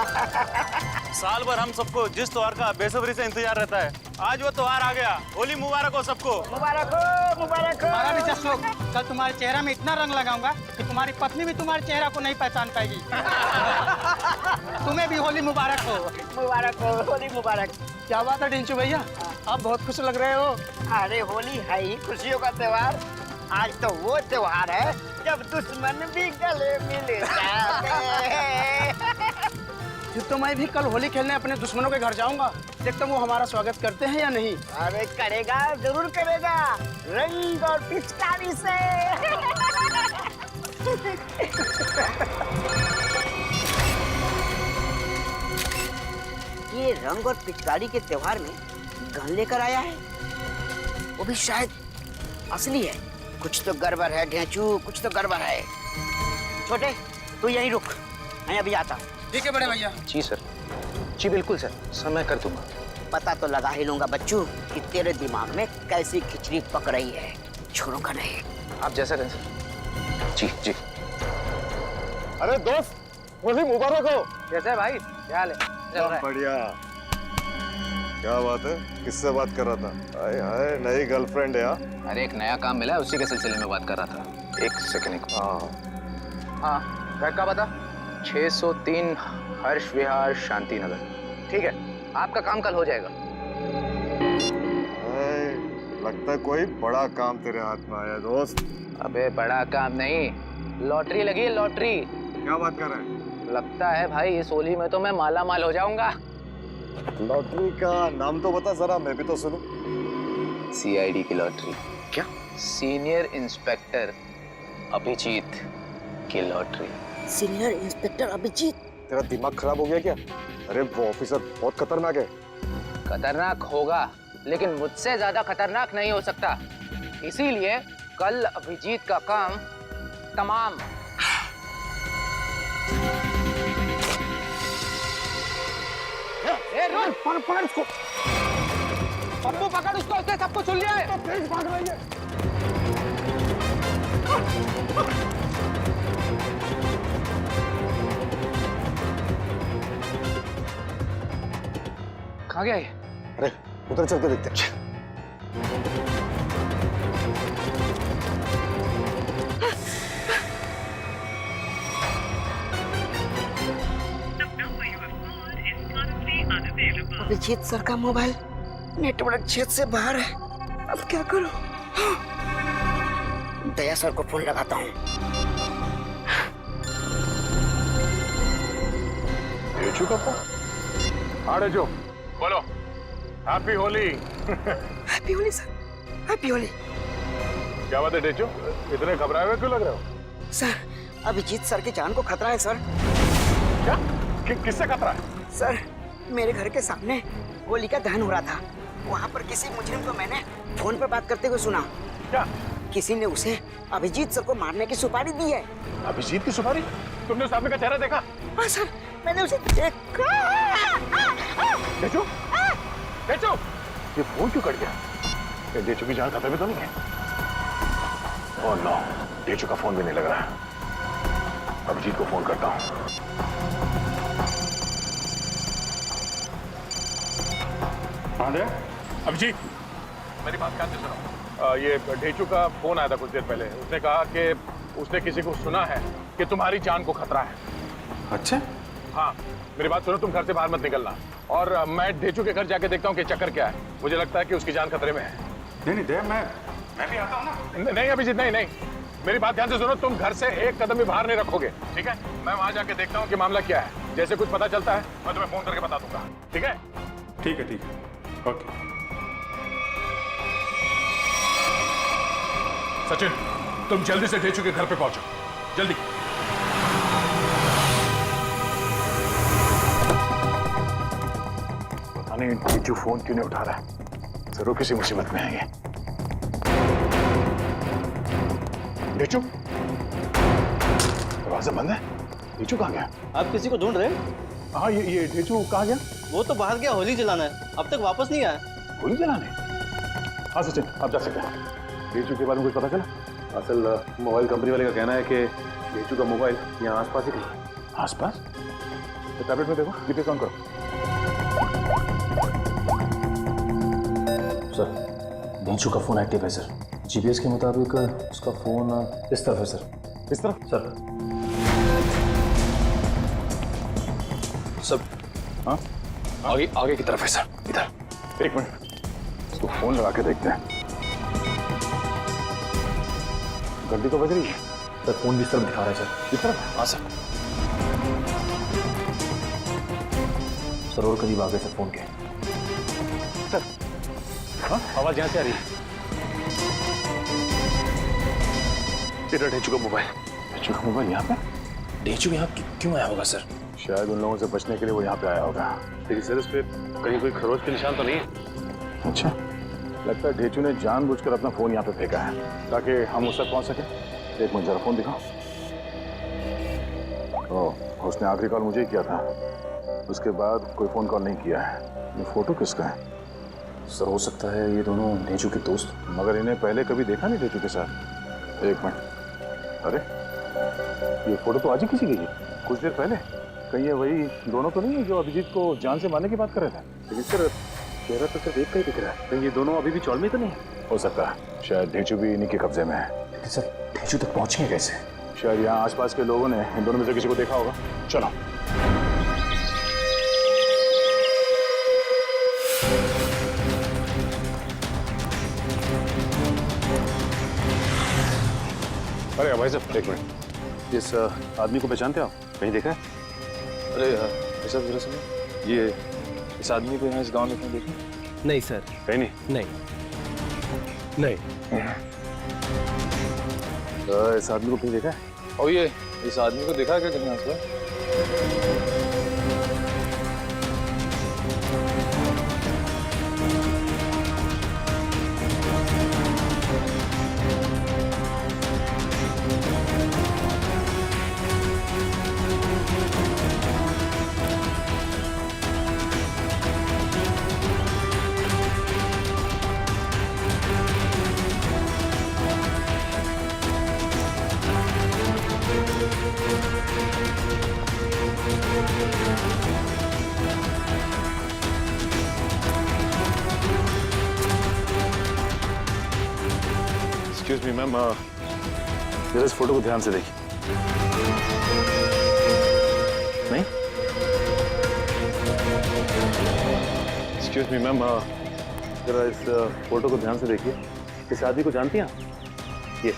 साल भर हम सबको जिस त्योहार का बेसब्री से इंतजार रहता है, आज वो त्योहार आ गया। होली मुबारक हो सबको। मुबारक हो, मुबारक हो। हमारा भी जश्न। कल तुम्हारे चेहरा में इतना रंग लगाऊंगा कि तुम्हारी पत्नी भी तुम्हारे चेहरा को नहीं पहचान पाएगी। तुम्हें भी होली मुबारक हो। मुबारक हो, होली मुबारक। क्या बात है टिंचू भैया, आप बहुत खुश लग रहे हो। अरे होली है ही खुशियों का त्योहार। आज तो वो त्योहार है जब दुश्मन भी गले मिल जाते हैं। फिर तो मैं भी कल होली खेलने अपने दुश्मनों के घर जाऊंगा। देखता हूँ वो हमारा स्वागत करते हैं या नहीं। अरे करेगा, जरूर करेगा, रंग और पिचकारी से। ये रंग और पिचकारी के त्योहार में गन लेकर आया है, वो भी शायद असली है। कुछ तो गड़बड़ है ढेंचू, कुछ तो गड़बड़ है। छोटे तू यहीं रुक, मैं अभी आता हूँ। ठीक है बड़े भैया। जी सर, जी बिल्कुल सर, मैं कर दूंगा। पता तो लगा ही लूंगा बच्चू कि तेरे दिमाग में कैसी खिचड़ी पक रही है। छोड़ूंगा नहीं। आप जैसा कहें सर। जी जी। अरे दोस्त, होली मुबारक हो। कैसे है भाई, क्या हाल है? चल रहा है। बढ़िया। क्या बात है, किससे बात कर रहा था? हाय हाय, नई गर्लफ्रेंड है? अरे एक नया काम मिला है, उसी के सिलसिले में बात कर रहा था। एक सेकंड। हाँ, घर का बता। 603 हर्ष विहार शांति नगर। ठीक है, आपका काम कल हो जाएगा। लगता है कोई बड़ा काम तेरे हाथ में आया दोस्त। अबे बड़ा काम नहीं, लॉटरी लगी है, लॉटरी। क्या बात कर रहा है? लगता है भाई इस होली में तो मैं माला माल हो जाऊंगा। लॉटरी का नाम तो बता जरा, मैं भी तो सुनूं। CID की लॉटरी। क्या? सीनियर इंस्पेक्टर अभिजीत की लॉटरी। Senior inspector Abhijit? तेरा दिमाग खराब हो गया क्या? अरे वो ऑफिसर बहुत खतरनाक है। खतरनाक होगा, लेकिन मुझसे ज्यादा खतरनाक नहीं हो सकता। इसीलिए कल अभिजीत का काम तमाम। ए रोल, पकड़ उसको। पप्पू पकड़ उसको, उसने सबको सुन लिया है। प्लीज भाग रही है। कहाँ गया ये? अरे उधर चल के देखते हैं। अभिजीत सर का मोबाइल नेटवर्क क्षेत्र से बाहर है। अब क्या करूं? दया सर को फोन लगाता हूँ। डेचू का फोन? हाँ डेचू, बोलो। Happy Holi. Happy Holi sir, happy Holi. क्या बात है डेचू, इतने घबराए हुए क्यों लग रहे हो? सर, अभिजीत सर की जान को खतरा है सर। क्या? किससे खतरा है? सर, मेरे घर के सामने होली का दहन हो रहा था। वहाँ पर किसी मुजरिम को मैंने फोन पर बात करते हुए सुना। क्या? किसी ने उसे अभिजीत सर को मारने की सुपारी दी है। अभिजीत की सुपारी? तुमने उस आदमी का चेहरा देखा? हाँ सर, मैंने उसे देखा। डेचू, डेचू, ये फोन क्यों कट गया? ये डेचू की जान खतरे में तो नहीं है? ओह नो, डेचू का फोन भी नहीं लग रहा है। अभिजीत को फोन करता हूँ। अभिजीत, मेरी बात ध्यान से सुनो। ये ढेचू का फोन आया था कुछ देर पहले। उसने कहा कि उसने किसी को सुना है कि तुम्हारी जान को खतरा है। अच्छा? हाँ, मेरी बात सुनो, तुम घर से बाहर मत निकलना। और मैं ढेचू के घर जाके देखता हूँ कि चक्कर क्या है। मुझे लगता है कि उसकी जान खतरे में है। नहीं देव, मैं भी आता हूँ ना। नहीं अभिजीत, नहीं, मेरी बात ध्यान से सुनो। तुम घर से एक कदम भी बाहर नहीं रखोगे, ठीक है? मैं वहां जाके देखता हूँ कि मामला क्या है। जैसे कुछ पता चलता है मैं तुम्हें फोन करके बता दूंगा, ठीक है? ठीक है, ओके। सचिन, तुम जल्दी से ढेचू के घर पे पहुंचो, जल्दी। पता नहीं ढेचू फोन क्यों नहीं उठा रहा है। जरूर किसी मुसीबत में है ये। ढेचू, दरवाजा बंद है। ढेचू कहाँ गया? आप किसी को ढूंढ रहे हैं? हाँ, ये ढेचू कहाँ गया? वो तो बाहर गया होली जलाना है, अब तक वापस नहीं आया। होली जलाने? हाँ सचिन, आप जा सकते हैं। ढेचू के बारे में कुछ पता चला? असल मोबाइल कंपनी वाले का कहना है कि ढेचू का मोबाइल यहाँ आसपास ही कहीं। आसपास? टैबलेट में देखो, जीपीएस ऑन करो। सर ढेंचू का फोन एक्टिव है सर। जीपीएस के मुताबिक उसका फोन इस तरफ है सर। इस तरफ सर सर हाँ आगे आगे की तरफ है सर। इधर एक मिनट, इसको फोन लगा के देखते हैं। घंटी तो बज रही है। सर फोन भी इस तरफ दिखा रहा है सर। इस तरफ? हाँ सर। सर और करीब आ गए सर फोन के। सर हाँ आवाज यहाँ से आ रही है। इधर ढेंचू का मोबाइल। ढेंचू का मोबाइल यहाँ पे? ढेंचू यहाँ क्यों आया होगा सर? शायद उन लोगों से बचने के लिए वो यहाँ पे आया होगा। लेकिन सर उस पर कहीं कोई खरोच के निशान तो नहीं है। अच्छा, लगता है ढेंचू ने जानबूझकर अपना फोन यहाँ पे फेंका है ताकि हम उस तक पहुँच सके। एक मिनट जरा फोन दिखाओ। ओह, उसने आखिरी कॉल मुझे ही किया था, उसके बाद कोई फोन कॉल नहीं किया है। ये फोटो किसका है? सर हो सकता है ये दोनों ढेंचू के दोस्त। मगर इन्हें पहले कभी देखा नहीं ढेंचू के साथ। एक मिनट, अरे ये फोटो तो आज ही किसी की थी, कुछ देर पहले। कहीं ये वही दोनों तो नहीं है जो अभिजीत को जान से मारने की बात कर रहे थे? लेकिन सर चेहरा तो सिर्फ एक का ही दिख रहा है। कहीं ये दोनों अभी भी चौल में तो नहीं? हो सकता है, शायद ढेंचू भी इन्हीं के कब्जे में है। लेकिन सर ढेंचू तक पहुंचेंगे कैसे? शायद यहाँ आसपास के लोगों ने इन दोनों में से किसी को देखा होगा। चलो अरे भाई साहब एक मिनट, इस आदमी को पहचानते हो? कहीं देखा है? अरे ऐसा जरा सुनो, ये इस आदमी को यहाँ इस गांव में कहीं देखा? नहीं सर, कहीं नहीं। नहीं इस आदमी को कहीं देखा है? और ये इस आदमी को देखा क्या कहीं आसपास? एक्सक्यूज मी मैम, जरा इस फोटो को ध्यान से देखिए। नहीं? एक्सक्यूज मी मैम, जरा इस फोटो को ध्यान से देखिए। इस आदमी को जानती हैं आप? ये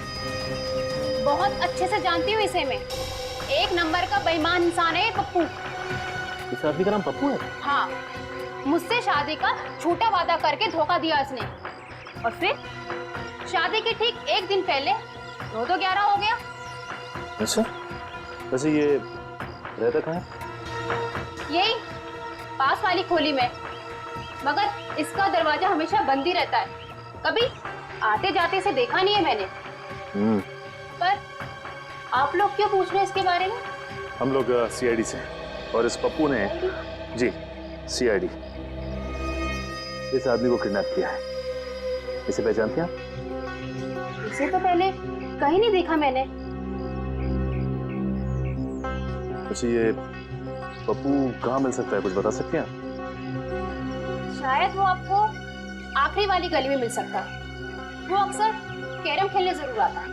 बहुत अच्छे से जानती हूँ इसे मैं। एक नंबर का बेईमान इंसान है ये पप्पू। इस आदमी का नाम पप्पू है? हाँ, मुझसे शादी का झूठा वादा करके धोखा दिया इसने, और फिर शादी के ठीक एक दिन पहले 9-11 हो गया। अच्छा, वैसे ये रहता कहाँ है? यही पास वाली खोली में, मगर इसका दरवाजा हमेशा बंद ही रहता है। कभी आते जाते से देखा नहीं है मैंने। पर आप लोग क्यों पूछ रहे हैं इसके बारे में? हम लोग सीआईडी से हैं, और इस पप्पू ने जी सीआईडी इस आदमी को किडनैप किया है। इसे पहचानती हैं आप? इसे तो पहले कहीं नहीं देखा मैंने। अच्छा, ये पप्पू कहाँ मिल सकता है, कुछ बता सकते हैं आप? शायद वो आपको आखिरी वाली गली में मिल सकता है। वो अक्सर कैरम खेलने जरूर आता है।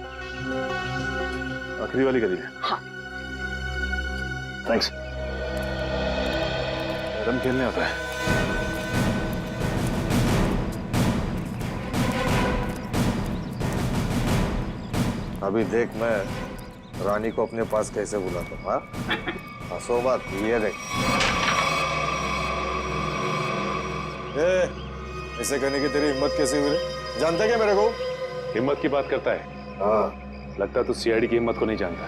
आखिरी वाली गली है? हाँ। थैंक्स। कैरम खेलने आता है? अभी देख मैं रानी को अपने पास कैसे बुलाता हूँ। हाँ, हंसो बात, ये देख। ऐसे करने की तेरी हिम्मत कैसे हुई? जानता क्या मेरे को? हिम्मत की बात करता है? हाँ, लगता है तू सीआईडी की हिम्मत को नहीं जानता।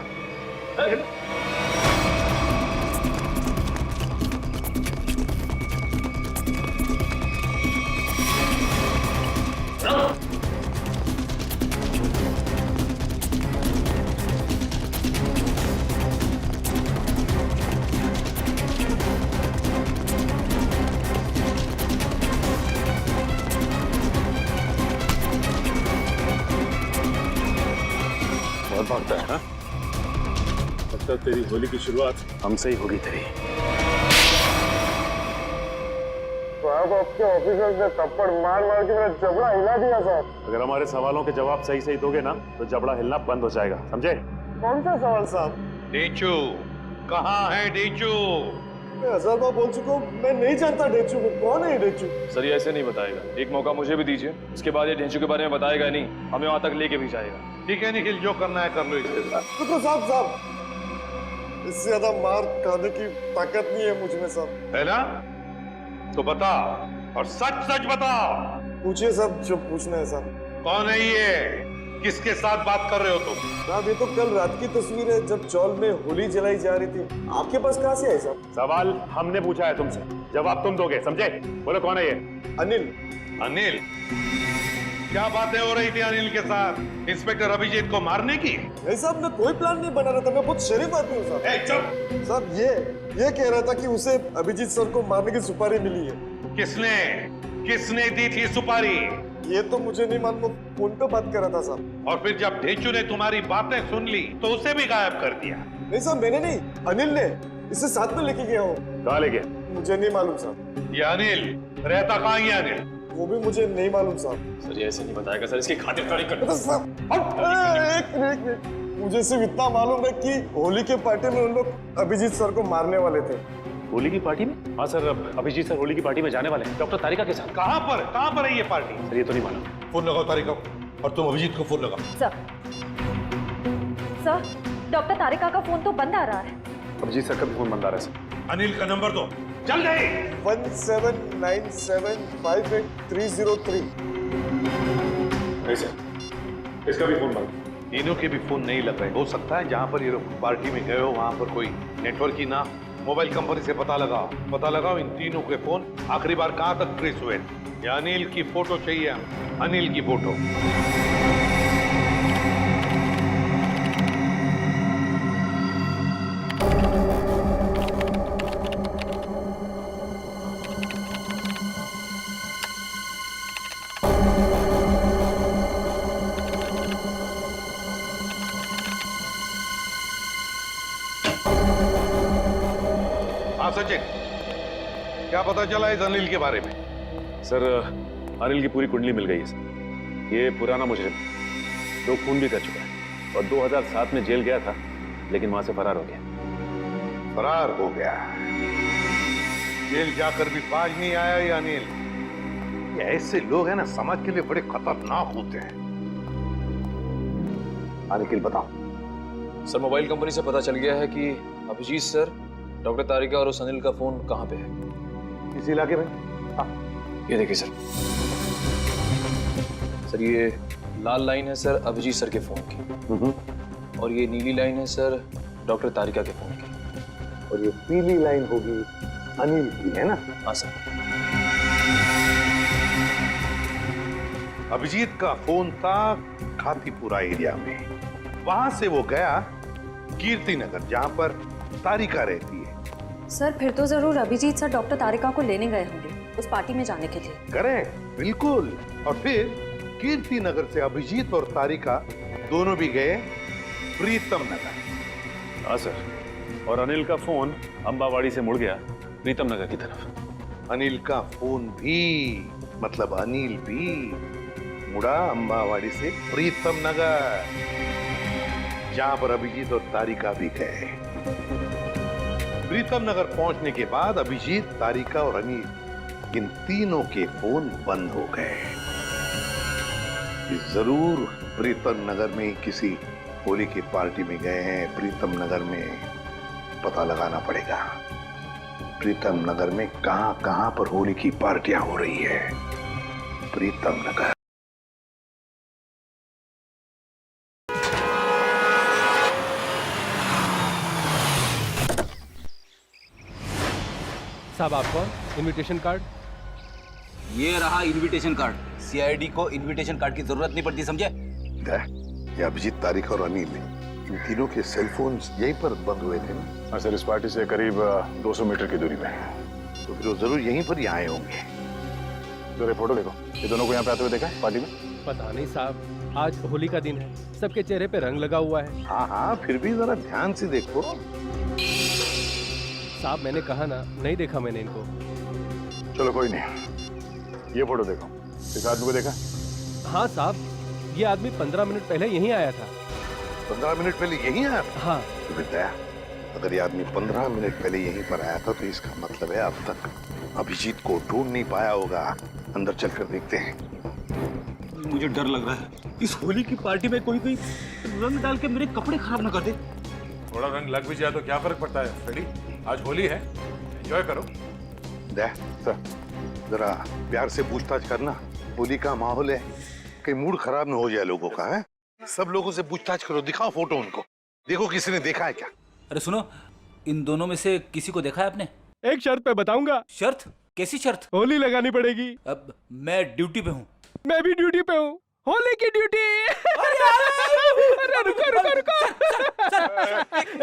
बहुत भागता है। हाँ, लगता है तेरी होली की शुरुआत हमसे ही होगी तेरी। साहब आपके ऑफिसर्स ने थप्पड़ मार मार के मेरा जबड़ा हिला दिया साहब। अगर हमारे सवालों के जवाब सही सही दोगे ना तो जबड़ा हिलना बंद हो जाएगा, समझे? कौन सा सवाल साहब? डेचू कहाँ है डेचू? मैं 1000 बार बोल चुका हूँ, मैं नहीं जानता डेचू को। कौन है ये डेचू? सर ये ऐसे नहीं बताएगा, एक मौका मुझे भी दीजिए, उसके बाद ये ढेंचू के बारे में बताएगा नहीं, हमें वहां तक लेके भी जाएगा। ठीक है निखिल, जो करना है कर लो इसके साथ। रुको साहब, इससे ज्यादा मार खाने की ताकत नहीं है मुझ में साहब। है ना? तो बता, और सच सच बता। पूछिए साहब जो पूछना है साहब। कौन है ये? किसके साथ बात कर रहे हो तुम? साहब ये तो कल रात की तस्वीर है जब चौल में होली जलाई जा रही थी। आपके पास कहाँ से है साहब? सवाल हमने पूछा है तुमसे, जवाब तुम दोगे, समझे? बोलो कौन है ये? अनिल। अनिल? क्या बातें हो रही थी अनिल के साथ इंस्पेक्टर अभिजीत को मारने की? नहीं साहब, मैं कोई प्लान नहीं बना रहा था, मैं बहुत शरीफ आदमी हूँ साहब। चुप! साहब ये कह रहा था कि उसे अभिजीत सर को मारने की सुपारी मिली है। किसने दी थी सुपारी? ये तो मुझे नहीं मालूम, फोन पे बात कर रहा था साहब। और फिर जब ढेंचू ने तुम्हारी बातें सुन ली तो उसे भी गायब कर दिया? नहीं साहब, मैंने नहीं, अनिल ने। इसे साथ में लेके गया हूँ। कहाँ ले गया? मुझे नहीं मालूम साहब। ये अनिल रहता कहाँ है? अनिल वो भी मुझे नहीं मालूम साहब। सर ये ऐसे नहीं बताएगा सर, इसकी खातिरदारी कर। एक मिनट, मुझे सिर्फ इतना मालूम है कि होली के पार्टी में उन लोग अभिजीत सर को मारने वाले थे। होली की पार्टी में? हाँ सर, अभिजीत सर होली की पार्टी में जाने वाले हैं डॉक्टर तारिका के साथ। कहाँ पर है ये पार्टी? सर ये तो नहीं मालूम। फोन लगाओ तारिका और तुम अभिजीत को फोन लगाओ। सर डॉक्टर तारिका का फोन तो बंद आ रहा है। अभिजीत सर का भी फोन बंद आ रहा है सर। अनिल का नंबर दो, चल गए। 1797583003। नहीं सर, इसका भी फोन बंद। तीनों के भी फोन नहीं लग रहे। हो सकता है जहाँ पर ये लोग पार्टी में गए हो वहाँ पर कोई नेटवर्क ही ना। मोबाइल कंपनी से पता लगाओ इन तीनों के फोन आखिरी बार कहाँ तक ट्रेस हुए। या अनिल की फोटो चाहिए, अनिल की फोटो। सचिन, क्या पता चला इस अनिल के बारे में? सर अनिल की पूरी कुंडली मिल गई है सर। ये पुराना मुजरिम 2 खून भी कर चुका है और 2007 में जेल गया था, लेकिन वहां से फरार हो गया। फरार हो गया? जेल जाकर भी बाज नहीं आया ये अनिल। ये ऐसे लोग हैं ना, समाज के लिए बड़े खतरनाक होते हैं। अनिल बताओ। सर मोबाइल कंपनी से पता चल गया है कि अभिजीत सर, डॉक्टर तारिका और उस अनिल का फोन कहाँ पे है? इस इलाके में। हाँ। ये देखिए सर, ये लाल लाइन है सर अभिजीत सर के फोन की, और ये नीली लाइन है सर डॉक्टर तारिका के फोन की, और ये पीली लाइन होगी अनिल की, है ना? हाँ सर। अभिजीत का फोन था खातीपुरा एरिया में। वहां से वो गया कीर्ति नगर, जहां पर तारिका रहती है। सर फिर तो जरूर अभिजीत सर डॉक्टर तारिका को लेने गए होंगे उस पार्टी में जाने के लिए। करेक्ट, बिल्कुल। और फिर कीर्ति नगर से अभिजीत और तारिका दोनों भी गए प्रीतम नगर। हाँ सर, और अनिल का फोन अंबावाड़ी से मुड़ गया प्रीतम नगर की तरफ। अनिल का फोन भी, मतलब अनिल भी मुड़ा अंबावाड़ी से प्रीतम नगर, जहां पर अभिजीत और तारिका भी गए। प्रीतम नगर पहुंचने के बाद अभिजीत, तारिका और अनिल, इन तीनों के फोन बंद हो गए। जरूर प्रीतम नगर में किसी होली की पार्टी में गए हैं। प्रीतम नगर में पता लगाना पड़ेगा, प्रीतम नगर में कहां पर होली की पार्टियां हो रही है। प्रीतम नगर। साहब आप कौन? Invitation card? ये रहा इनविटेशन कार्ड। सीआईडी को इनविटेशन कार्ड की जरूरत नहीं पड़ती, समझे? ये अभिजीत, तारिका और अनिल, इन तीनों के सेल फोन यहीं पर बंद हुए थे ना? हाँ सर, इस पार्टी से करीब 200 मीटर की दूरी पे। तो फिर वो जरूर यहीं पर ही आए होंगे। जरा फोटो देखो, ये दोनों को यहाँ पे आते हुए देखा है पार्टी में? पता नहीं साहब, आज होली का दिन है, सबके चेहरे पे रंग लगा हुआ है। हाँ, फिर भी जरा ध्यान से देखो। साहब मैंने कहा ना, नहीं देखा मैंने इनको। चलो कोई नहीं, ये फोटो देखो, इस आदमी को देखा? हाँ साहब, ये आदमी 15 मिनट पहले यहीं आया था। 15 मिनट पहले यहीं आया? हाँ। तो बेटा, अगर ये आदमी 15 मिनट पहले यहीं पर आया था तो इसका मतलब है अब तक अभिजीत को ढूंढ नहीं पाया होगा। अंदर चलकर देखते हैं। मुझे डर लग रहा है, इस होली की पार्टी में कोई कोई रंग डाल के मेरे कपड़े खराब ना कर दे। थोड़ा रंग लग भी जाए तो क्या फर्क पड़ता है फ्रेडी? आज होली है, एंजॉय करो। सर, जरा प्यार से पूछताछ करना। होली का माहौल है, कहीं मूड खराब ना हो जाए लोगों का। है सब लोगों से पूछताछ करो, दिखाओ फोटो उनको, देखो किसी ने देखा है क्या। अरे सुनो, इन दोनों में से किसी को देखा है आपने? एक शर्त पे बताऊंगा। शर्त? कैसी शर्त? होली लगानी पड़ेगी। अब मैं ड्यूटी पे हूँ। मैं भी ड्यूटी पे हूँ, होली की ड्यूटी। अरे रुको रुको रुको।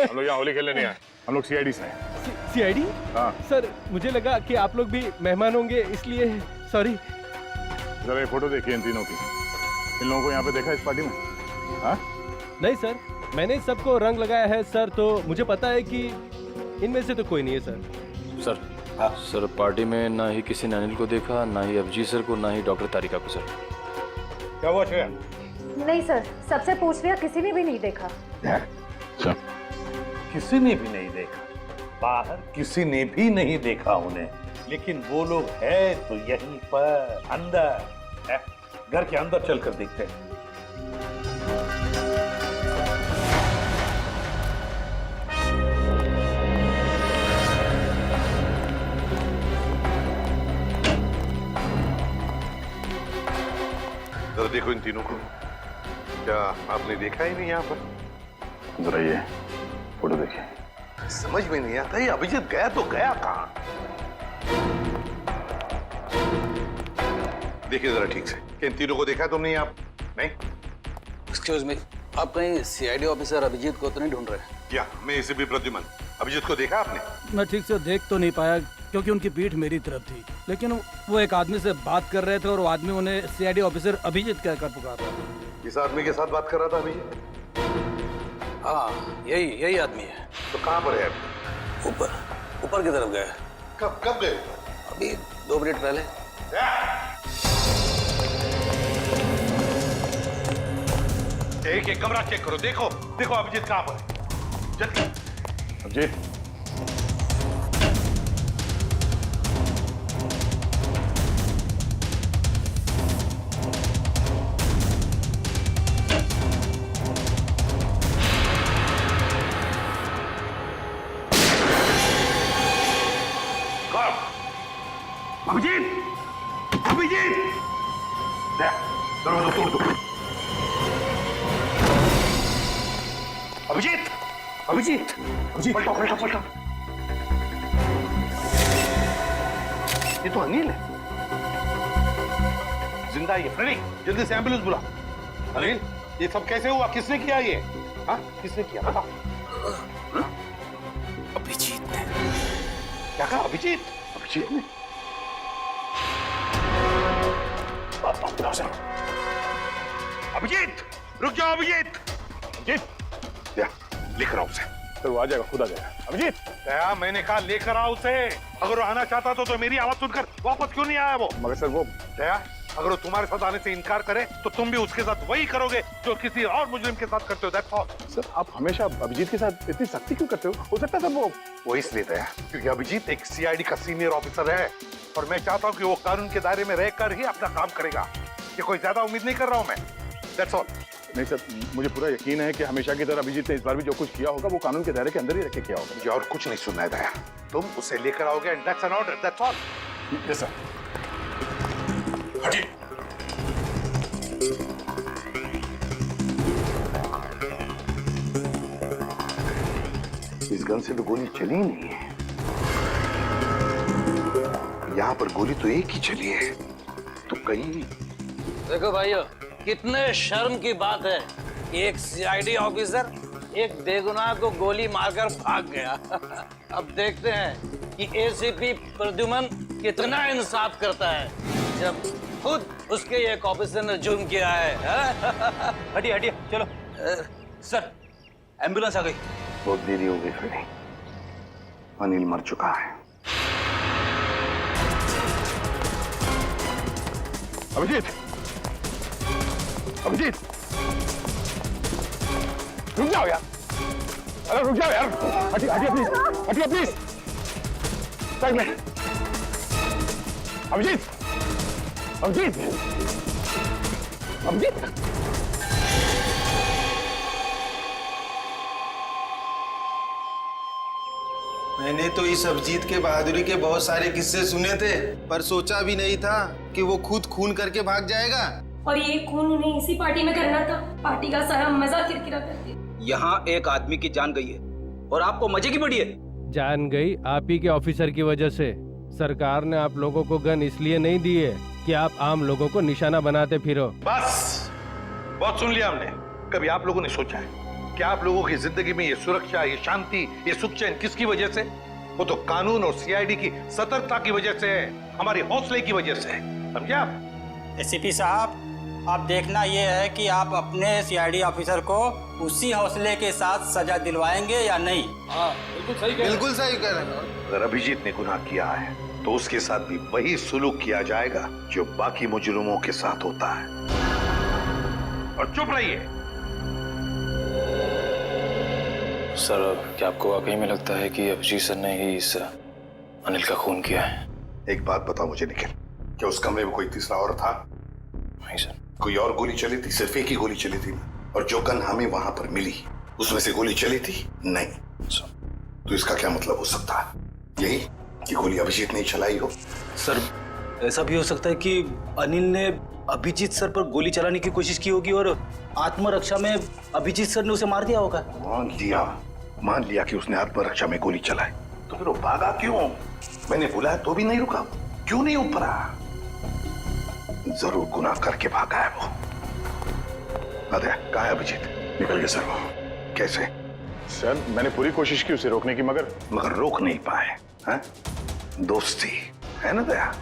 हम लोग यहाँ होली खेलने नहीं आए, हम लोग सीआईडी से हैं। सीआईडी? हाँ। सर मुझे लगा कि आप लोग भी मेहमान होंगे, इसलिए सॉरी। जरा ये फोटो देखिए इन तीनों की। इन लोगों को यहाँ पे देखा इस पार्टी में? हाँ? नहीं सर, मैंने सबको रंग लगाया है सर, तो मुझे पता है कि इनमें से तो कोई नहीं है सर। सर, सर पार्टी में ना ही किसी ने अनिल को देखा, ना ही अभिजीत सर को, ना ही डॉक्टर तारिका को। सर क्या हुआ श्रेया? नहीं सर, सबसे पूछ लिया, किसी ने भी नहीं देखा। सर, किसी ने भी नहीं देखा, बाहर किसी ने भी नहीं देखा उन्हें, लेकिन वो लोग है तो यहीं पर अंदर है। घर के अंदर चलकर देखते हैं। जरा देखो इन तीनों को, क्या आपने देखा ही नहीं यहाँ पर? जरा ये फोटो देखिए। समझ में नहीं आता, ये अभिजीत गया तो गया कहाँ? देखिए जरा ठीक से, कि इन तीनों को देखा तुमने आप? नहीं? एक्सक्यूज मी, आप कहीं सीआईडी ऑफिसर अभिजीत को तो नहीं ढूंढ रहे? क्या मैं इसे भी प्रद्युमन, अभिजीत को देखा आपने? मैं ठीक से देख तो नहीं पाया क्योंकि उनकी पीठ मेरी तरफ थी, लेकिन वो एक आदमी से बात कर रहे थे और वो आदमी उन्हें सीआईडी ऑफिसर अभिजीत कहकर पुकार रहा था। इस आदमी के साथ बात कर रहा था अभिजीत? हाँ, यही आदमी है। तो कहाँ पर है? ऊपर की तरफ गया। कब गए? अभी 2 मिनट पहले। एक कमरा चेक करो, देखो देखो अभिजीत कहाँ पर है, जल्दी। अभिजीत, अभिजीत, दरवाजा तोड़ दो। अभिजीत, पलटो। ये तो अनिल है, जिंदा है ये। फ्रेडी, जल्दी से एम्बुलेंस बुला। अनिल, ये सब कैसे हुआ? किसने किया ये? हाँ, किसने किया बताओ? अभिजीत ने। क्या कहा? अभिजीत ने? अभिजीत, रुक जाओ अभिजीत। लेकर आओ उसे। सर वो आ जाएगा, खुद आ जाएगा। अभिजीत, क्या मैंने कहा लेकर आओ उसे। अगर वो आना चाहता तो मेरी आवाज सुनकर वापस क्यों नहीं आया वो? मगर सर वो दया, अगर वो तुम्हारे साथ आने से इनकार करे तो तुम भी उसके साथ वही करोगे जो किसी और मुजरिम के साथ करते हो। That's all. सर, आप हमेशा अभिजीत के साथ इतनी सख्ती क्यों करते हो सकता है सर वो इसलिए दया क्योंकि अभिजीत एक सीआईडी का सीनियर ऑफिसर है और मैं चाहता हूँ कि वो कानून के दायरे में रहकर ही अपना काम करेगा। ये कोई ज्यादा उम्मीद नहीं कर रहा हूँ मैं। That's all. नहीं सर, मुझे पूरा यकीन है कि हमेशा की तरह अभिजीत ने इस बार भी जो कुछ किया होगा वो कानून के दायरे के अंदर ही रख के किया होगा। मुझे और कुछ नहीं सुनना है दया, तुम उसे लेकर आओगे and that's an order. That's all. Yes sir. हटिए। इस गन से तो गोली चली ही नहीं है। यहाँ पर गोली तो एक ही चली है, तो कहीं। देखो भाइयों, कितने शर्म की बात है कि एक सीआईडी ऑफिसर एक बेगुनाह को गोली मारकर भाग गया। अब देखते हैं कि एसीपी प्रद्युमन कितना इंसाफ करता है जब खुद उसके एक ऑफिसर ने जुर्म किया है। हटिए चलो। सर, एम्बुलेंस आ गई। बहुत देरी हो गई फ्रेडी, अनिल मर चुका है। अभिजीत, अभिजीत, रुक जाओ यार, अरे रुक जाओ यार, हटिए हटिए प्लीज, हटिए प्लीज, साइड में। अभिजीत, अभिजीत, अभिजीत। मैंने तो इस अभिजीत के बहादुरी के बहुत सारे किस्से सुने थे, पर सोचा भी नहीं था कि वो खुद खून करके भाग जाएगा। और ये खून उन्हें इसी पार्टी में करना था। पार्टी का सारा मजा किरकिरा कर दिया। यहाँ एक आदमी की जान गई है और आपको मजे की पड़ी है। जान गई आप ही के ऑफिसर की वजह से। सरकार ने आप लोगों को गन इसलिए नहीं दी है कि आप आम लोगों को निशाना बनाते फिरो। बस बहुत सुन लिया हमने। कभी आप लोगों ने सोचा है कि आप लोगों की जिंदगी में ये सुरक्षा, ये शांति, ये सुख चैन किसकी वजह से? वो तो कानून और सीआईडी की सतर्कता की वजह से है, हमारी हौसले की वजह से। समझे आप? एसीपी साहब, अब देखना ये है कि आप अपने सीआईडी ऑफिसर को उसी हौसले के साथ सजा दिलवाएंगे या नहीं। हाँ, बिल्कुल सही कह रहे हैं। अगर अभिजीत ने गुनाह किया है तो उसके साथ भी वही सुलूक किया जाएगा जो बाकी मुजरिमों के साथ होता है। और चुप रहिए। सर, क्या आपको वाकई में लगता है कि अभिजीत सर ने ही इस अनिल का खून किया है? एक बात बताओ मुझे निखिल, क्या उस कमरे में कोई तीसरा और था? नहीं सर। कोई और गोली चली थी? सिर्फ एक ही गोली चली थी ना? और जो गन हमें वहां पर मिली उसमें से गोली चली थी? नहीं सर। तो इसका क्या मतलब हो सकता है? यही कि गोली अभिजीत ने चलाई हो? सर, ऐसा भी हो सकता है कि अनिल ने अभिजीत सर पर गोली चलाने की कोशिश की होगी और आत्मरक्षा में अभिजीत सर ने उसे मार दिया होगा। मान लिया कि उसने आत्मरक्षा में गोली चलाई, तो फिर वो भागा क्यों? मैंने बुलाया तो भी नहीं रुका, क्यों नहीं उपरा? जरूर गुनाह करके भागा है वो। अरे कहाँ है अभिजीत? निकल गया सर वो। कैसे? सर, मैंने पूरी कोशिश की उसे रोकने की, मगर रोक नहीं पाए। हैं? दोस्ती है ना दया?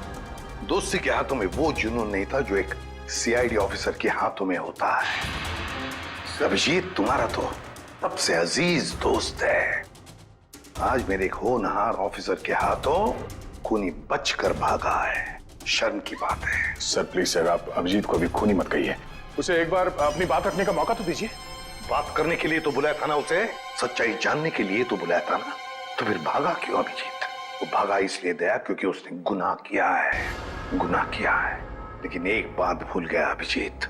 दोस्ती के हाथों में वो जुनून नहीं था जो एक सीआईडी ऑफिसर के हाथों में होता है। अभिजीत तुम्हारा तो सबसे अजीज दोस्त है। आज मेरे एक होनहार ऑफिसर के हाथों खूनी बचकर भागा है। शर्म की बात है। सर प्लीज सर, आप अभिजीत को अभी खूनी मत कहिए। उसे एक बार अपनी बात रखने का मौका तो दीजिए। बात करने के लिए तो बुलाया था ना उसे, सच्चाई जानने के लिए तो बुलाया था ना। तो फिर भागा क्यों अभिजीत? वो भागा इसलिए दया क्योंकि उसने गुनाह किया है, गुनाह किया है। लेकिन एक बात भूल गया अभिजीत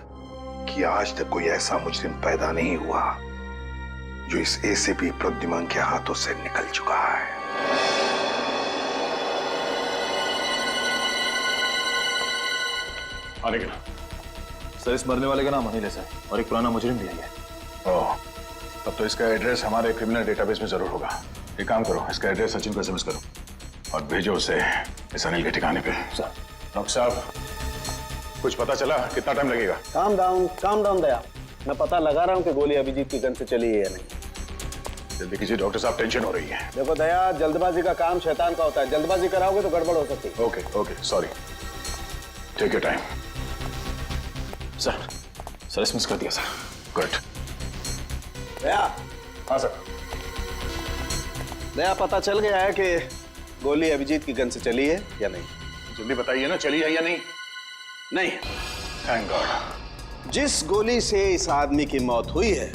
कि आज तक कोई ऐसा मुजरिम पैदा नहीं हुआ जो इस एसीपी प्रद्युमन के हाथों से निकल चुका है। आने का सर, इस मरने वाले का नाम अनिल है और एक पुराना मुजरिम भी है। ओह, तब तो इसका एड्रेस हमारे क्रिमिनल डेटाबेस में जरूर होगा। एक काम करो, इसका एड्रेस सचिन को एसएमएस करो और भेजो उसे इस अनिल के ठिकाने पे। सर। डॉक्टर साहब, कुछ पता चला? कितना टाइम लगेगा? काम डाउन दया। मैं पता लगा रहा हूँ कि गोली अभिजीत की गन से चली है या नहीं। जल्दी कीजिए डॉक्टर साहब, टेंशन हो रही है। देखो दया, जल्दबाजी का काम शैतान का होता है। जल्दबाजी कराओगे तो गड़बड़ हो सकती है। Okay, sorry. Take your time. Sir SMS कर दिया सर। गुड। दया। हाँ सर। दया, पता चल गया है कि गोली अभिजीत की गन से चली है या नहीं? जल्दी बताइए ना, चली है या नहीं? नहीं। Thank God. जिस गोली से इस आदमी की मौत हुई है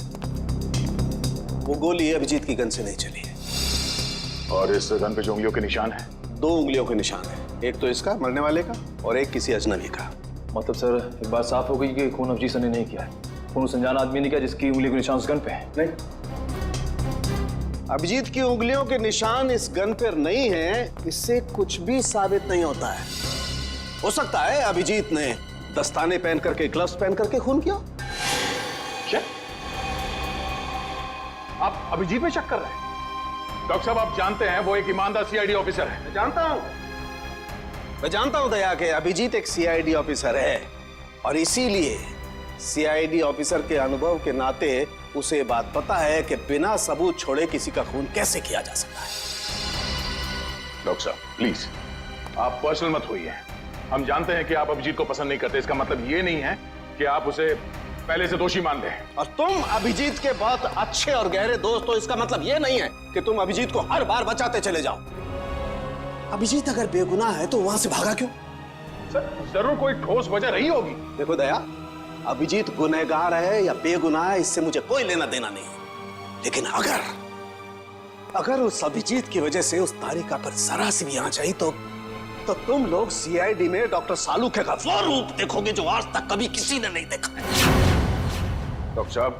वो गोली अभिजीत की गन से नहीं चली है। और इस गन पे जो उंगलियों के निशान है? 2 उंगलियों के निशान है, एक तो इसका मरने वाले का और एक किसी अजनबी का। मतलब सर, एक बात साफ हो गई कि खून अभिजीत सर ने नहीं किया है। खून उस अनजान आदमी ने किया जिसकी उंगली के निशान उस गन पे है। नहीं, अभिजीत की उंगलियों के निशान इस गन पर नहीं है, इससे कुछ भी साबित नहीं होता है। हो सकता है अभिजीत ने दस्ताने पहन करके, ग्लव्स पहन करके खून किया। क्या आप अभिजीत में शक कर रहे हैं? डॉक्टर साहब, आप जानते हैं वो एक ईमानदार सीआईडी ऑफिसर है। मैं जानता हूं दया कि अभिजीत एक सीआईडी ऑफिसर है और इसीलिए सीआईडी ऑफिसर के अनुभव के नाते उसे बात पता है कि बिना सबूत छोड़े किसी का खून कैसे किया जा सकता है। डॉक्टर साहब प्लीज, आप पर्सनल मत होइए। हम जानते हैं कि आप अभिजीत को पसंद नहीं करते। इसका मतलब ये नहीं है कि आप उसे पहले से दोषी मान लें। और तुम अभिजीत के बहुत अच्छे और गहरे दोस्त हो, इसका मतलब ये नहीं है कि तुम अभिजीत को हर बार बचाते चले जाओ। अभिजीत अगर बेगुनाह है तो वहां से भागा क्यों? सर जरूर कोई ठोस वजह रही होगी। देखो दया, अभिजीत गुनहगार है या बेगुनाह है इससे मुझे कोई लेना देना नहीं, लेकिन अगर उस अभिजीत की वजह से उस तारिका पर जरा सी भी आंच आई तो तुम लोग सीआईडी में डॉक्टर सालूखे का वो रूप देखोगे जो आज तक कभी किसी ने नहीं देखा है। डॉक्टर साहब,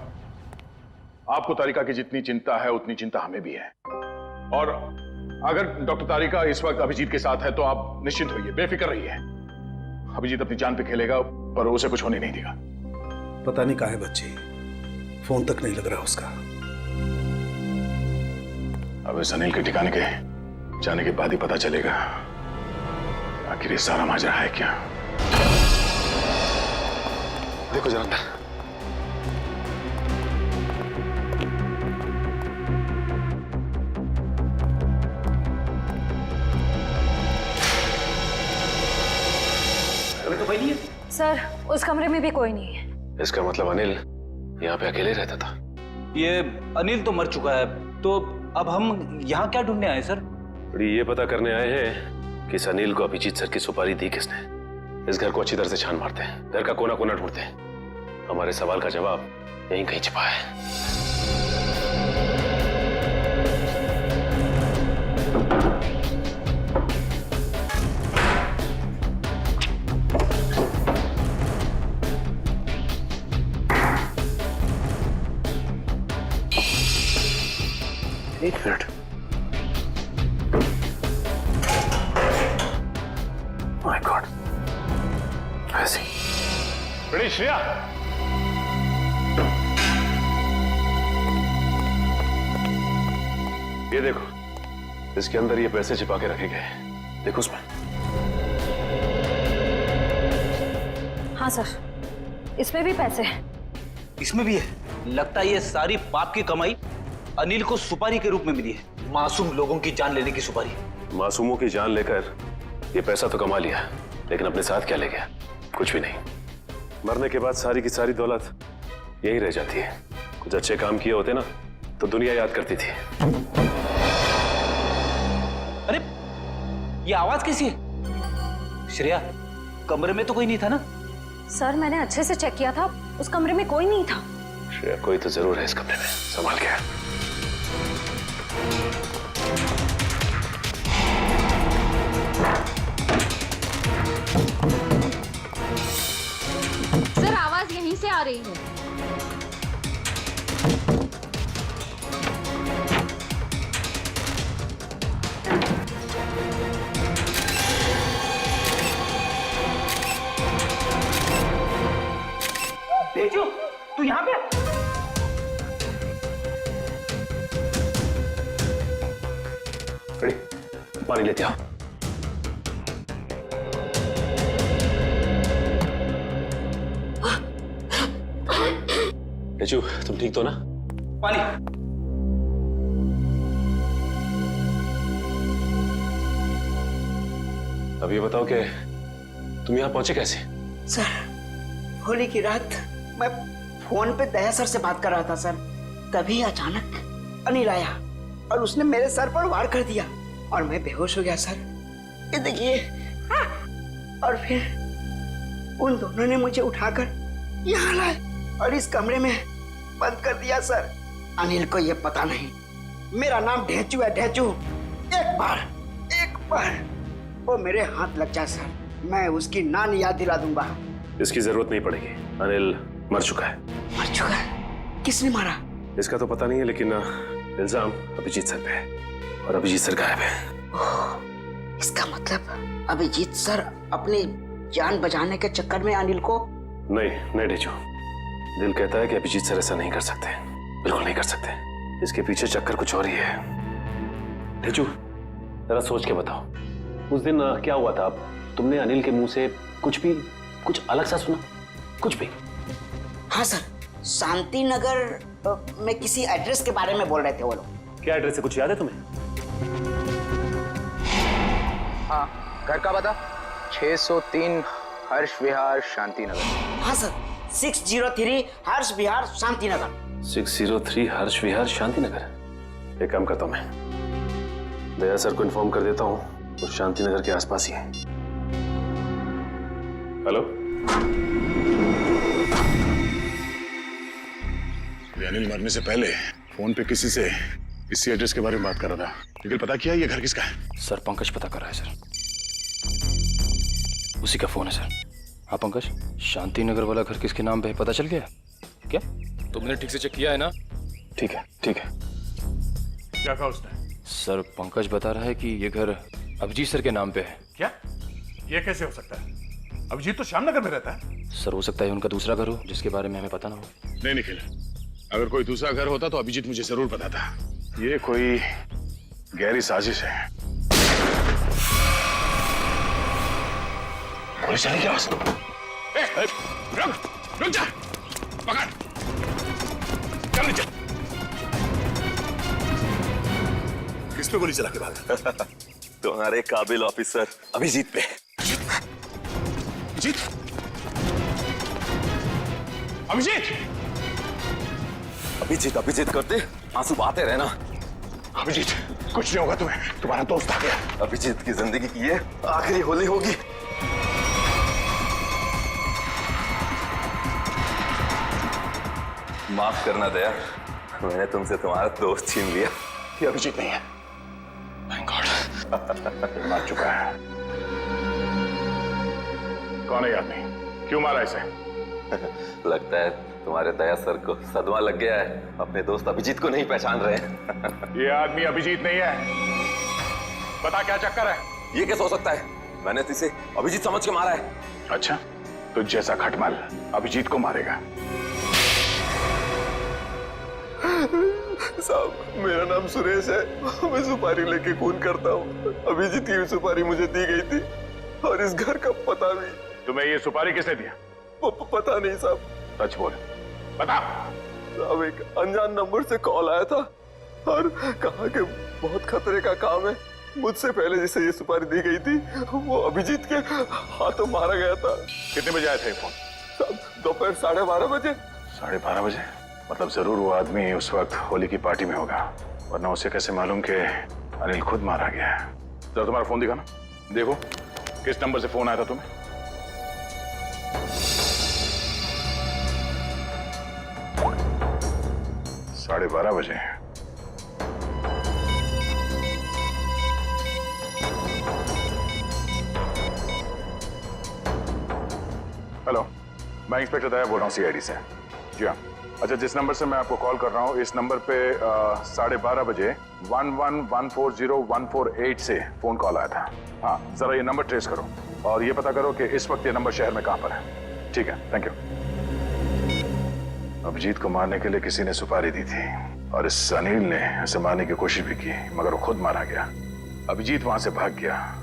आपको तारिका की जितनी चिंता है उतनी चिंता हमें भी है, और अगर डॉक्टर तारिका इस वक्त अभिजीत के साथ है तो आप निश्चिंत होइए, बेफिक्र रहिए। अभिजीत अपनी जान पे खेलेगा पर उसे कुछ होने नहीं देगा। पता नहीं कहाँ है बच्ची, फोन तक नहीं लग रहा उसका। अब इस अनिल के ठिकाने के जाने के बाद ही पता चलेगा आखिर ये सारा माजरा है क्या। देखो जरा अंदर। अभी तो कोई नहीं है सर, उस कमरे में भी कोई नहीं है। इसका मतलब अनिल यहाँ पे अकेले रहता था। ये अनिल तो मर चुका है, तो अब हम यहाँ क्या ढूंढने आए सर? ये पता करने आए हैं कि इस अनिल को अभिजीत सर की सुपारी दी किसने। इस घर को अच्छी तरह से छान मारते हैं, घर का कोना कोना ढूंढते हैं। हमारे सवाल का जवाब यहीं कहीं छिपा है। एक मिनट। माय गॉड, ऐसे बड़ी श्रेया, ये देखो, इसके अंदर ये पैसे छिपा के रखे गए। देखो उसमें। हाँ सर, इसमें भी पैसे हैं। इसमें भी है। लगता है ये सारी पाप की कमाई अनिल को सुपारी के रूप में मिली है, मासूम लोगों की जान लेने की सुपारी। मासूमों की जान लेकर ये पैसा तो कमा लिया, लेकिन अपने साथ क्या ले गया? कुछ भी नहीं। मरने के बाद सारी की सारी दौलत यही रह जाती है। कुछ अच्छे काम किए होते ना तो दुनिया याद करती थी। अरे ये आवाज कैसी है? श्रेया, कमरे में तो कोई नहीं था ना? सर, मैंने अच्छे से चेक किया था, उस कमरे में कोई नहीं था। श्रेया, कोई तो जरूर है इस कमरे में, संभाल के। सर, आवाज यहीं से आ रही है। भेजो, तू यहाँ पे? पानी लेते आओ। तेजू, तुम ठीक तो ना? पानी। अब ये बताओ कि तुम यहाँ पहुंचे कैसे? सर, होली की रात मैं फोन पे दया सर से बात कर रहा था सर, तभी अचानक अनिल आया और उसने मेरे सर पर वार कर दिया और मैं बेहोश हो गया सर। ये देखिए। और फिर उन दोनों ने मुझे उठाकर यहाँ लाए और इस कमरे में बंद कर दिया सर। अनिल को ये पता नहीं मेरा नाम ढेंचू है, ढेंचू। एक बार वो मेरे हाथ लग जाए सर, मैं उसकी नानी याद दिला दूंगा। इसकी जरूरत नहीं पड़ेगी, अनिल मर चुका है। मर चुका है? किसने मारा? इसका तो पता नहीं है, लेकिन इल्जाम अभिजीत सर पे है और अभिजीत सर गायब है। इसका मतलब अभिजीत सर अपनी जान बचाने के चक्कर में अनिल को? नहीं ढेंचू, दिल कहता है कि अभिजीत सर ऐसा नहीं कर सकते, बिल्कुल नहीं कर सकते। इसके पीछे चक्कर कुछ और ही है। ढेंचू, जरा सोच के बताओ, उस दिन क्या हुआ था? तुमने अनिल के मुंह से कुछ अलग सा सुना? कुछ भी? हाँ सर, शांति नगर में किसी एड्रेस के बारे में बोल रहे थे वो लोग। क्या एड्रेस है, कुछ याद है तुम्हें? हाँ, घर का पता 603 हर्ष विहार शांति नगर। हाँ सर, 603 हर्ष विहार शांति नगर। 603 हर्ष विहार शांति नगर। एक काम करता हूं, मैं दया सर को इन्फॉर्म कर देता हूँ, वो शांति नगर के आसपास ही है। हेलो, अनिल मरने से पहले फोन पे किसी से इसी एड्रेस के बारे में बात कर रहा था, लेकिन पता किया ये घर किसका है? सर पंकज पता कर रहा है सर, उसी का फोन है सर। हाँ पंकज, शांति नगर वाला घर किसके नाम पे है पता चल गया क्या? तुमने ठीक से चेक किया है ना? ठीक है ठीक है। क्या कहा उसने? सर पंकज बता रहा है कि ये घर अभिजीत सर के नाम पे है। क्या? ये कैसे हो सकता है? अभिजीत तो श्यामनगर में रहता है। सर हो सकता है उनका दूसरा घर हो जिसके बारे में हमें पता ना हो। नहीं निखिल, अगर कोई दूसरा घर होता तो अभिजीत मुझे जरूर पता था। ये कोई गहरी साजिश है। गोली चली क्या? रुक जा, पकड़, चल नीचे। किस पे गोली चला के भागा? तुम्हारे काबिल ऑफिसर अभिजीत पे। अभिजीत? अभिजीत? अभिजीत अभिजीत करते आंसू बहाते रहना। अभिजीत, कुछ नहीं होगा तुम्हें, तुम्हारा दोस्त आ गया। अभिजीत की जिंदगी की ये आखिरी होली होगी। माफ करना दया, मैंने तुमसे तुम्हारा दोस्त छीन लिया। ये अभिजीत नहीं है। Thank God। मार चुका है। कौन है ये आदमी? क्यों मारा इसे? लगता है तुम्हारे दया सर को सदमा लग गया है, अपने दोस्त अभिजीत को नहीं पहचान रहे हैं। ये आदमी अभिजीत नहीं है। बता क्या चक्कर है? ये कैसे हो सकता है? मैंने तो इसे अभिजीत समझ के मारा है। अच्छा, तो जैसा खटमल अभिजीत को मारेगा। साहब, मेरा नाम सुरेश है, मैं सुपारी लेके खून करता हूँ। अभिजीत की सुपारी मुझे दी गई थी और इस घर का पता भी। तुम्हें ये सुपारी किसने दिया? पता नहीं साहब। सच बोल, बता। साहब एक अनजान नंबर से कॉल आया था और कहा कि बहुत खतरे का काम है। मुझसे पहले जिसे ये सुपारी दी गई थी वो अभिजीत के हाथों मारा गया था। कितने बजे आया था ये फोन? साहब दोपहर 12:30 बजे। 12:30 बजे? मतलब जरूर वो आदमी उस वक्त होली की पार्टी में होगा, वरना उसे कैसे मालूम कि अनिल खुद मारा गया है? जरा तुम्हारा फोन दिखाना, देखो किस नंबर से फोन आया था तुम्हें। साढ़े 12 बजे। हेलो, मैं इंस्पेक्टर दया बोल रहा हूँ सीआईडी से। जी हाँ। अच्छा, जिस नंबर से मैं आपको कॉल कर रहा हूँ इस नंबर पे 12:30 बजे 11140148 से फोन कॉल आया था। हाँ, जरा ये नंबर ट्रेस करो और ये पता करो कि इस वक्त ये नंबर शहर में कहाँ पर है। ठीक है, थैंक यू। अभिजीत को मारने के लिए किसी ने सुपारी दी थी और इस अनिल ने इसे मारने की कोशिश भी की, मगर वो खुद मारा गया। अभिजीत वहां से भाग गया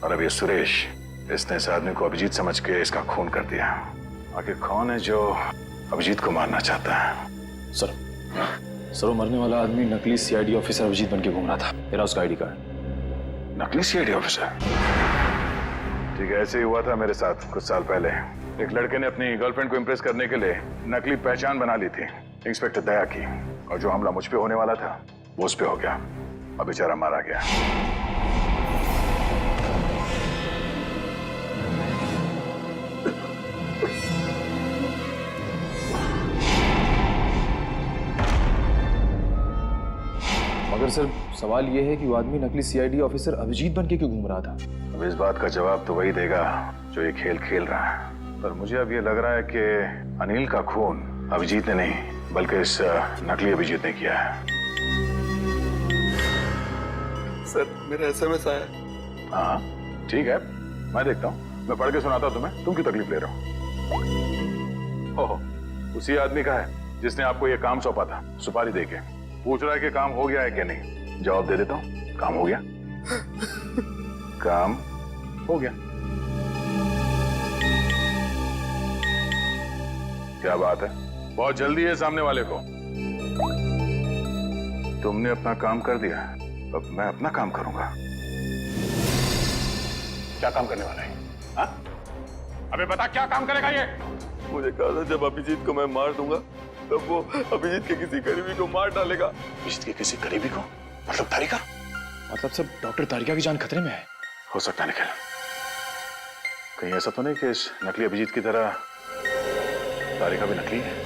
और अब ये सुरेश, इसने इस आदमी को अभिजीत समझ के इसका खून कर दिया। आखिर कौन है जो अभिजीत को मारना चाहता है? सर वो मरने वाला आदमी नकली सीआईडी ऑफिसर अभिजीत बन के घूम रहा था। मेरा उसका आईडी कार्ड। नकली सीआईडी ऑफिसर? ठीक है, ऐसे ही हुआ था मेरे साथ कुछ साल पहले। एक लड़के ने अपनी गर्लफ्रेंड को इम्प्रेस करने के लिए नकली पहचान बना ली थी, इंस्पेक्टर दया की, और जो हमला मुझ पे होने वाला था वो उस पे हो गया। अब बेचारा मारा गया। मगर सर सवाल ये है कि वो आदमी नकली सीआईडी ऑफिसर अभिजीत बन के क्यों घूम रहा था? अब इस बात का जवाब तो वही देगा जो ये खेल खेल रहा है, पर मुझे अब ये लग रहा है कि अनिल का खून अभिजीत ने नहीं बल्कि इस नकली अभिजीत ने किया है। सर मेरा एसएमएस आया। हाँ ठीक है, मैं देखता हूँ, मैं पढ़ के सुनाता हूँ तुम्हें। तुम क्यों तकलीफ ले रहे हो? उसी आदमी का है जिसने आपको ये काम सौंपा था, सुपारी देके। पूछ रहा है कि काम हो गया है कि नहीं। जवाब दे देता हूँ, काम हो गया। काम हो गया। क्या बात है, बहुत जल्दी है सामने वाले को। तुमने अपना काम कर दिया, अब मैं अपना काम करूंगा। क्या काम करने वाला है? हाँ? अबे बता, क्या काम करेगा ये? मुझे कहा था जब अभिजीत को मैं मार दूंगा तब वो अभिजीत के किसी करीबी को मार डालेगा। अभिजीत के किसी करीबी को? मतलब तारिका? मतलब सब डॉक्टर तारिका की जान खतरे में है। हो सकता है निखिल, कहीं ऐसा तो नहीं कि इस नकली अभिजीत की तरह तारिका भी नकली है?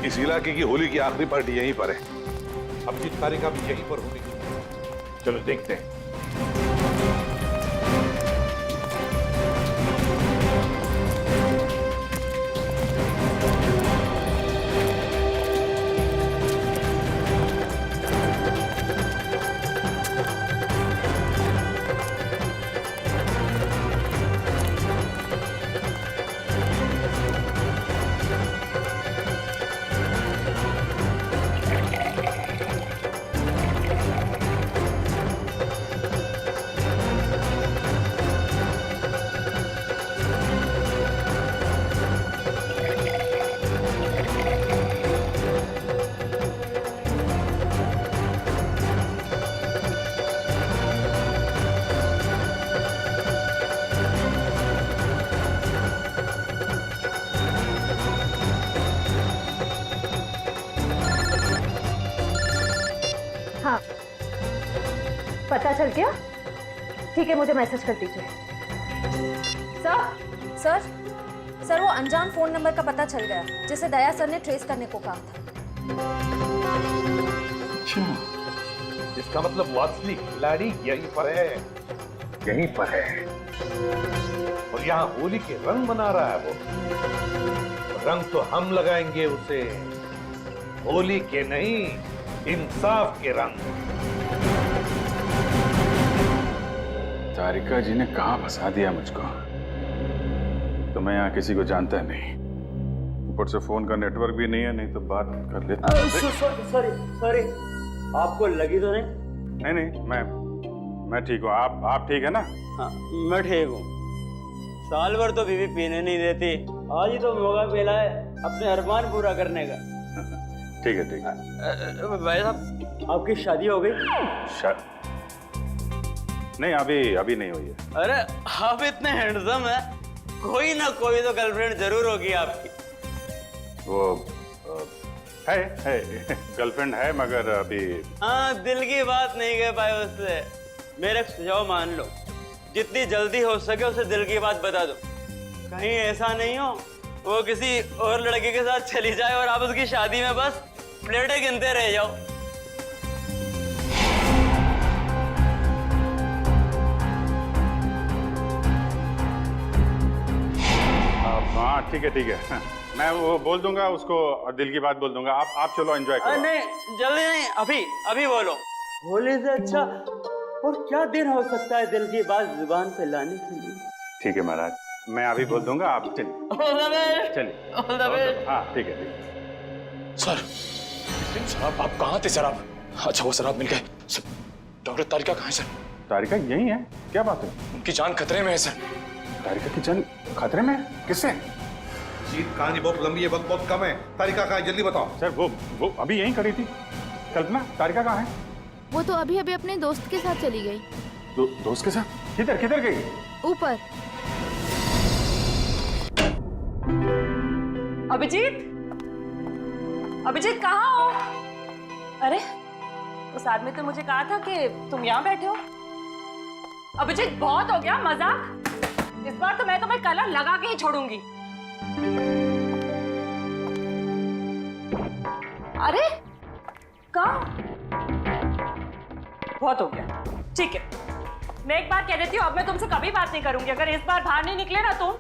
इस इलाके की होली की आखिरी पार्टी यहीं पर है। अब जिस तारीख भी यहीं पर होगी। चलो देखते हैं। हाँ, पता चल गया? ठीक है, मुझे मैसेज कर दीजिए। सर सर वो अनजान फोन नंबर का पता चल गया जिसे दया सर ने ट्रेस करने को कहा था। अच्छा, इसका मतलब वो असली खिलाड़ी यहीं पर है, यहीं पर है। और यहाँ होली के रंग बना रहा है वो। रंग तो हम लगाएंगे उसे, होली के नहीं, इंसाफ के रंग। तारिका जी ने कहाँ फंसा दिया मुझको। तो मैं यहाँ किसी को जानता नहीं, ऊपर से फोन का नेटवर्क भी नहीं है, नहीं तो बात कर लेता। सॉरी, आपको लगी तो नहीं? नहीं, मैं ठीक हूँ। आप ठीक है ना? हाँ, मैं ठीक हूँ। साल भर तो बीवी पीने नहीं देती, आज ही तो मौका मिला है अपने अरमान पूरा करने का। ठीक है। भाई साहब, आपकी शादी हो गई? नहीं, अभी नहीं हुई है। अरे आप इतने हैंडसम है, कोई ना कोई तो गर्लफ्रेंड जरूर होगी आपकी। वो है गर्लफ्रेंड है, मगर अभी। हाँ, दिल की बात नहीं कह पाए उससे। मेरे सुझाव मान लो, जितनी जल्दी हो सके उसे दिल की बात बता दो। कहीं ऐसा नहीं हो वो किसी और लड़के के साथ चली जाए और आप उसकी शादी में बस प्लेटें गिनते रह जाओ। हाँ ठीक है। मैं वो बोल दूंगा उसको, दिल की बात बोल दूंगा। आप चलो एंजॉय करो। नहीं, जल्दी नहीं, अभी बोलो। होली से अच्छा और क्या दिन हो सकता है दिल की बात जुबान पे लाने के लिए। ठीक है महाराज, मैं अभी बोल दूंगा, आप चलिए। हाँ ठीक है। सर आप कहाँ थे सर? आप अच्छा, वो सर आप मिल गए। डॉक्टर तारिका कहाँ है सर? तारिका यही है, क्या बात है? उनकी जान खतरे में है सर। तारिका की जान खतरे में? किससे? जीत, कहानी बहुत लंबी है, वक्त बहुत कम है। तारिका कहाँ है, जल्दी बताओ। सर वो अभी यहीं खड़ी थी। कल्पना, तारिका कहाँ है? वो तो अभी अपने दोस्त के साथ चली गई। दोस्त के साथ? किधर गई? ऊपर। अभिजीत कहाँ हो? अरे उस आदमी तो मुझे कहा था कि तुम यहाँ बैठे हो। अभिजीत बहुत हो गया मजाक, इस बार तो मैं तुम्हें कलर लगा के ही छोड़ूंगी। अरे कहाँ? बहुत हो गया, ठीक है। मैं एक बार कह देती हूँ, अब मैं तुमसे कभी बात नहीं करूंगी अगर इस बार बाहर नहीं निकले ना तुम।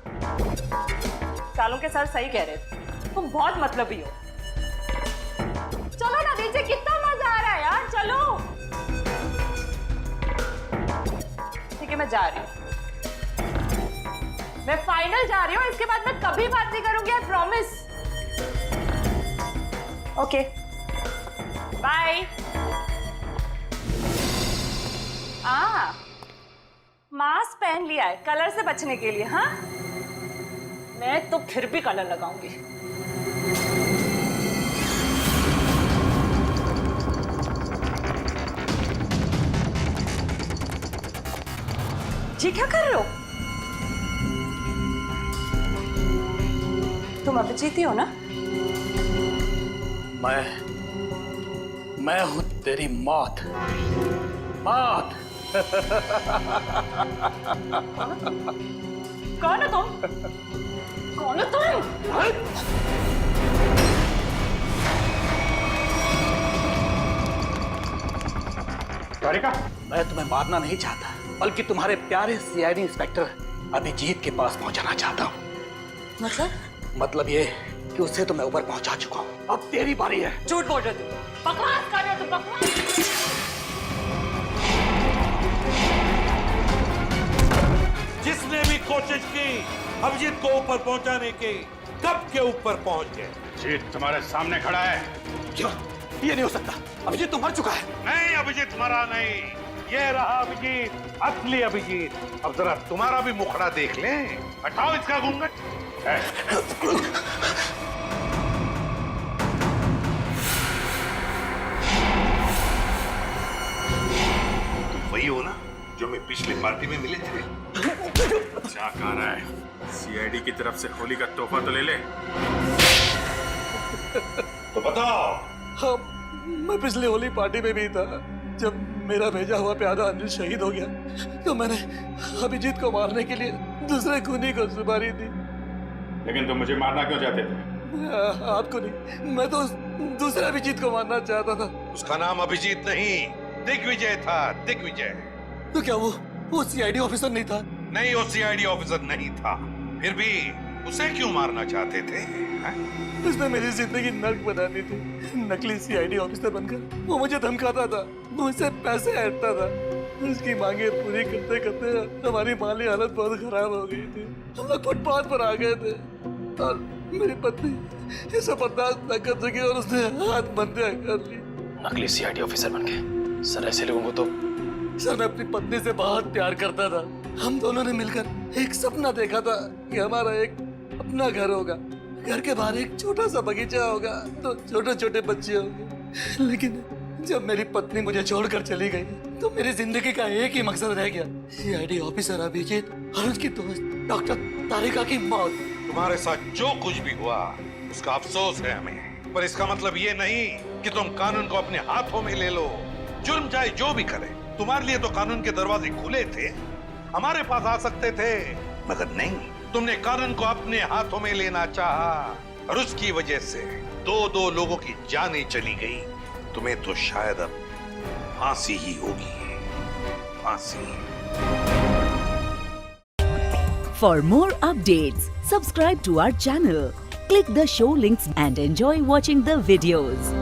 सालों के सर सही कह रहे थे, तुम बहुत मतलबी हो। चलो ना नीचे, कितना मजा आ रहा है यार, चलो। ठीक करके मैं जा रही हूँ। मैं फाइनल जा रही हूँ, इसके बाद मैं कभी बात नहीं करूंगी, I promise. Okay bye. Mask पहन लिया है कलर से बचने के लिए। हाँ, मैं तो फिर भी कलर लगाऊंगी। जी क्या कर रहे हो? तुम अभिजीत ही हो ना? मैं हूं तेरी मौत। मौत। कौन हो तुम? कौन हो तुम? कारिका, मैं तुम्हें मारना नहीं चाहता, बल्कि तुम्हारे प्यारे सीआईडी इंस्पेक्टर अभिजीत के पास पहुंचाना चाहता हूँ। मतलब ये कि उससे तो मैं ऊपर पहुंचा चुका हूँ, अब तेरी बारी है। झूठ बोल रहे हो तुम, बकवास कर रहे हो तुम, बकवास। जिसने भी कोशिश की अभिजीत को ऊपर पहुंचाने की, कब के ऊपर पहुंच गए। जीत तुम्हारे सामने खड़ा है। क्यों? ये नहीं हो सकता, अभिजीत तो मर चुका है। नहीं, अभिजीत मरा नहीं, ये रहा अभिजीत, असली अभिजीत। अब जरा तुम्हारा भी मुखड़ा देख लें। हटाओ इसका घूंघट। तुम वही हो ना जो मैं पिछली पार्टी में मिले थे? क्या कह रहा है? सीआईडी की तरफ से होली का तोहफा तो ले ले। तो बताओ। हाँ, मैं पिछली होली पार्टी में भी था। जब मेरा भेजा हुआ प्यादा अनिल शहीद हो गया तो मैंने अभिजीत को मारने के लिए दूसरे खूनी को सुपारी दी। लेकिन तुम मुझे मारना क्यों चाहते थे? आपको नहीं, मैं तो दूसरे अभिजीत को मारना चाहता था। उसका नाम अभिजीत नहीं, दिग्विजय था, दिग्विजय। तो क्या वो सीआईडी ऑफिसर नहीं था? नहीं, वो सीआईडी ऑफिसर नहीं था। फिर भी उसे क्यों मारना चाहते थे? उसने मेरी जिंदगी नर्क बना दी थी। नकली सीआईडी ऑफिसर बनकर वो मुझे धमकाता था, मुझसे पैसे ऐंठता था। उसकी मांगे पूरी करते करते हमारी माली हालत बहुत खराब हो गई थी। हम लोग फुटपाथ पर आ गए थे और मेरी पत्नी ये सब बर्दाश्त न कर सकी और उसने हाथ बंधे कर ली। नकली सीआईडी ऑफिसर बन गए सर। ऐसे लोगों को तो सर, मैं अपनी पत्नी से बहुत प्यार करता था। हम दोनों ने मिलकर एक सपना देखा था कि हमारा एक अपना घर होगा, घर के बाहर एक छोटा सा बगीचा होगा, तो छोटे छोटे बच्चे होंगे। लेकिन जब मेरी पत्नी मुझे छोड़कर चली गई तो मेरी जिंदगी का एक ही मकसद रह गया, सीआईडी ऑफिसर अभिजीत और उसकी दोस्त डॉक्टर तारिका की मौत। तुम्हारे साथ जो कुछ भी हुआ उसका अफसोस है हमें, पर इसका मतलब ये नहीं कि तुम कानून को अपने हाथों में ले लो। जुर्म चाहे जो भी करे, तुम्हारे लिए तो कानून के दरवाजे खुले थे, हमारे पास आ सकते थे, मगर नहीं, तुमने कानून को अपने हाथों में लेना चाहा और उसकी वजह से दो लोगों की जानें चली गई। तुम्हें तो शायद अब फांसी ही होगी, फांसी। For more updates, subscribe to our channel, click the show links and enjoy watching the videos.